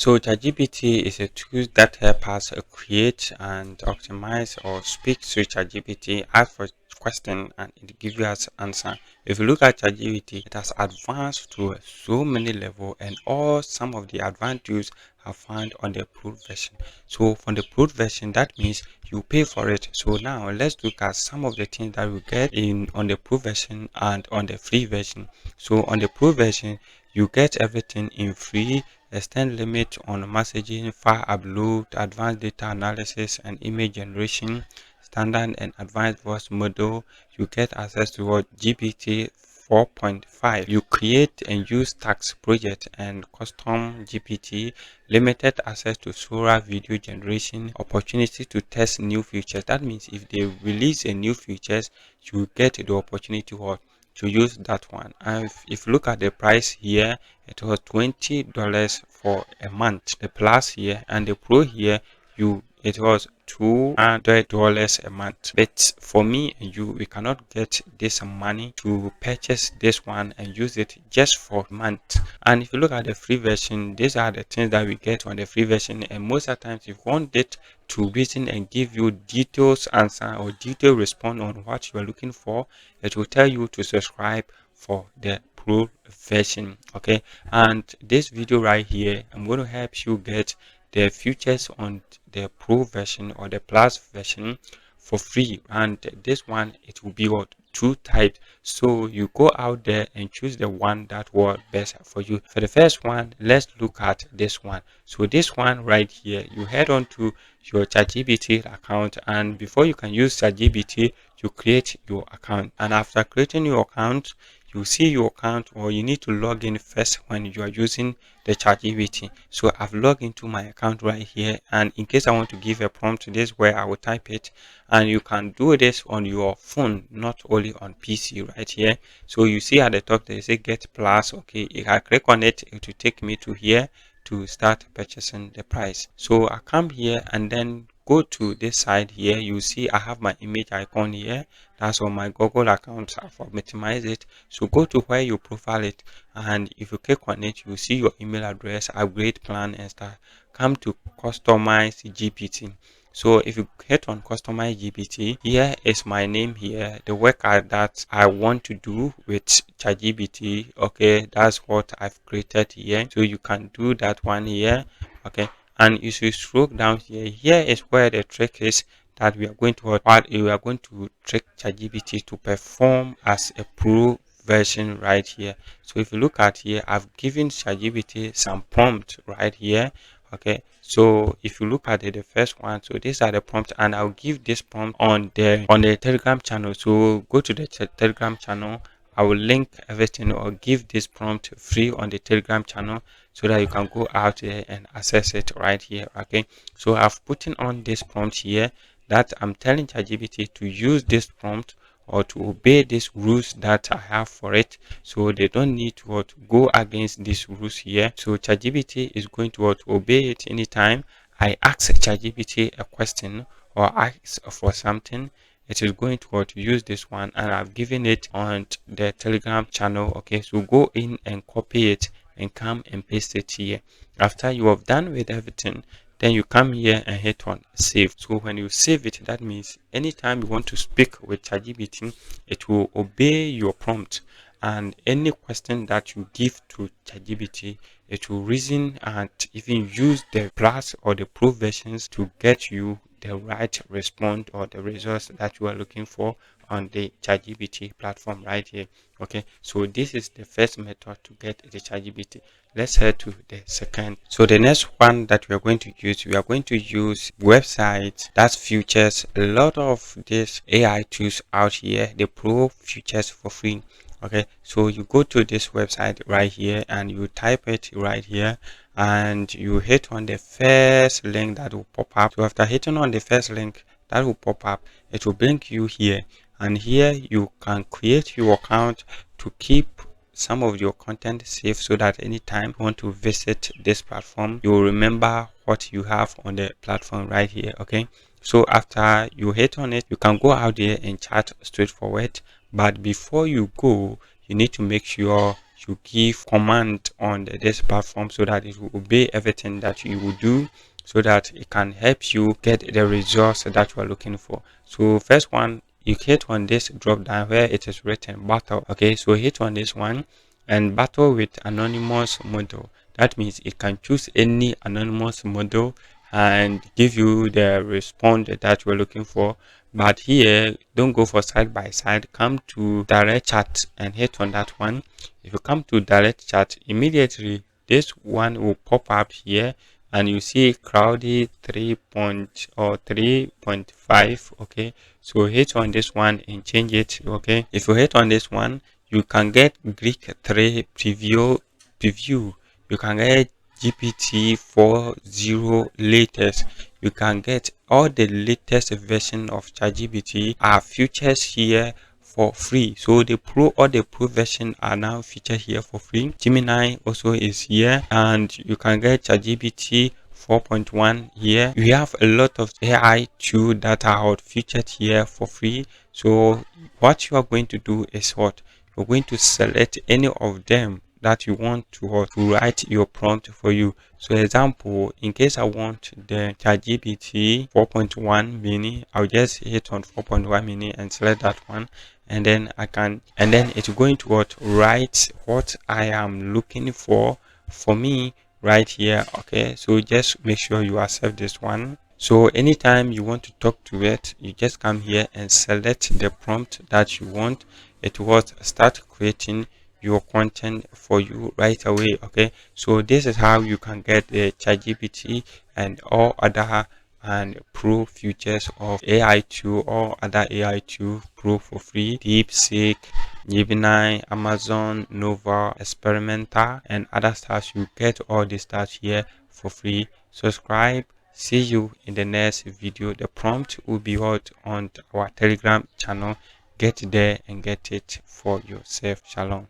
So ChatGPT is a tool that helps us create and optimize or speak to ChatGPT, ask for question and it gives you us answer. If you look at ChatGPT, it has advanced to so many level and all some of the advanced tools are found on the pro version. So from the pro version, that means you pay for it. So now let's look at some of the things that we get in on the pro version and on the free version. So on the pro version, you get everything in free, extend limit on messaging, file upload, advanced data analysis and image generation, standard and advanced voice model. You get access to what GPT 4.5. You create and use tax project and custom GPT, limited access to Sora video generation, opportunity to test new features. That means if they release a new features, you get the opportunity to use that one. And if you look at the price here, it was $20 for a month. The plus here and the pro here, it was $200 a month. But for me and you, we cannot get this money to purchase this one and use it just for a month. And if you look at the free version, these are the things that we get on the free version. And most of the times, if you want it to reason and give you details answer or detailed response on what you are looking for, it will tell you to subscribe for the pro version. Okay, and this video right here, I'm going to help you get the features on the pro version or the plus version for free. And this one, it will be what two types, so you go out there and choose the one that works best for you. For the first one, let's look at this one. So this one right here, you head on to your ChatGPT account, and before you can use ChatGPT, you create your account. And after creating your account, you see your account, or you need to log in first when you are using the ChatGPT. So I've logged into my account right here, and in case I want to give a prompt to this, where I will type it, and you can do this on your phone, not only on PC right here. So you see at the top there is a get plus. Okay, if I click on it, it will take me to here to start purchasing the price. So I come here and then go to this side here. You see I have my image icon here. That's on my Google account. I've optimized it. So go to where you profile it, and if you click on it, you see your email address, upgrade plan and stuff. Come to customize GPT. So if you hit on customize GPT, here is my name here, the work that I want to do with ChatGPT. Okay, that's what I've created here. So you can do that one here. Okay, and you should scroll down here. Here is where the trick is, that we are going to trick ChatGPT to perform as a pro version right here. So if you look at here, I've given ChatGPT some prompt right here. Okay, so if you look at the first one, so these are the prompts, and I'll give this prompt on the Telegram channel. So go to the Telegram channel. I will link everything or give this prompt free on the Telegram channel, so that you can go out there and access it right here. Okay, so I've put in on this prompt here, that I'm telling ChatGPT to use this prompt or to obey these rules that I have for it, so they don't need to go against these rules here. So ChatGPT is going to obey it anytime I ask ChatGPT a question or ask for something. It is going to use this one, and I've given it on the Telegram channel. Okay, so go in and copy it and come and paste it here. After you have done with everything, then you come here and hit on save. So when you save it, that means anytime you want to speak with ChatGPT, it will obey your prompt, and any question that you give to ChatGPT, it will reason and even use the plus or the pro versions to get you the right response or the results that you are looking for on the ChatGPT platform right here. Okay, so this is the first method to get the ChatGPT. Let's head to the second. So the next one that we are going to use websites that features a lot of these AI tools out here, the pro features for free. Okay, so you go to this website right here and you type it right here, and you hit on the first link that will pop up. So after hitting on the first link that will pop up, it will bring you here, and here you can create your account to keep some of your content safe, so that anytime you want to visit this platform, you will remember what you have on the platform right here. Okay, so after you hit on it, you can go out there and chat straightforward, but before you go, you need to make sure you give command on this platform so that it will obey everything that you will do, so that it can help you get the results that you are looking for. So first one, you hit on this drop down where it is written battle. Okay, so hit on this one and battle with anonymous model. That means it can choose any anonymous model and give you the response that you're looking for. But here, don't go for side by side. Come to direct chat and hit on that one. If you come to direct chat, immediately this one will pop up here and you see Crowdy 3 point or 3.5. Okay, so hit on this one and change it. Okay, if you hit on this one, you can get Greek 3 preview. You can get GPT 4.0 latest. You can get all the latest version of ChatGPT are features here for free. So the pro, all the pro version are now featured here for free. Gemini also is here, and you can get ChatGPT 4.1 here. We have a lot of AI tools that are out featured here for free. So what you are going to do is what? You're going to select any of them that you want to write your prompt for you. So example, in case I want the ChatGPT 4.1 mini, I'll just hit on 4.1 mini and select that one, and then and then it's going to write what I am looking for me right here. Okay, so just make sure you accept this one. So anytime you want to talk to it, you just come here and select the prompt that you want. It will start creating your content for you right away. Okay, so this is how you can get the ChatGPT and all other and pro features of AI tool or other AI tool pro for free. DeepSeek, Gemini, Amazon, Nova, Experimenter, and other stuff. You get all this stuff here for free. Subscribe. See you in the next video. The prompt will be out on our Telegram channel. Get there and get it for yourself. Shalom.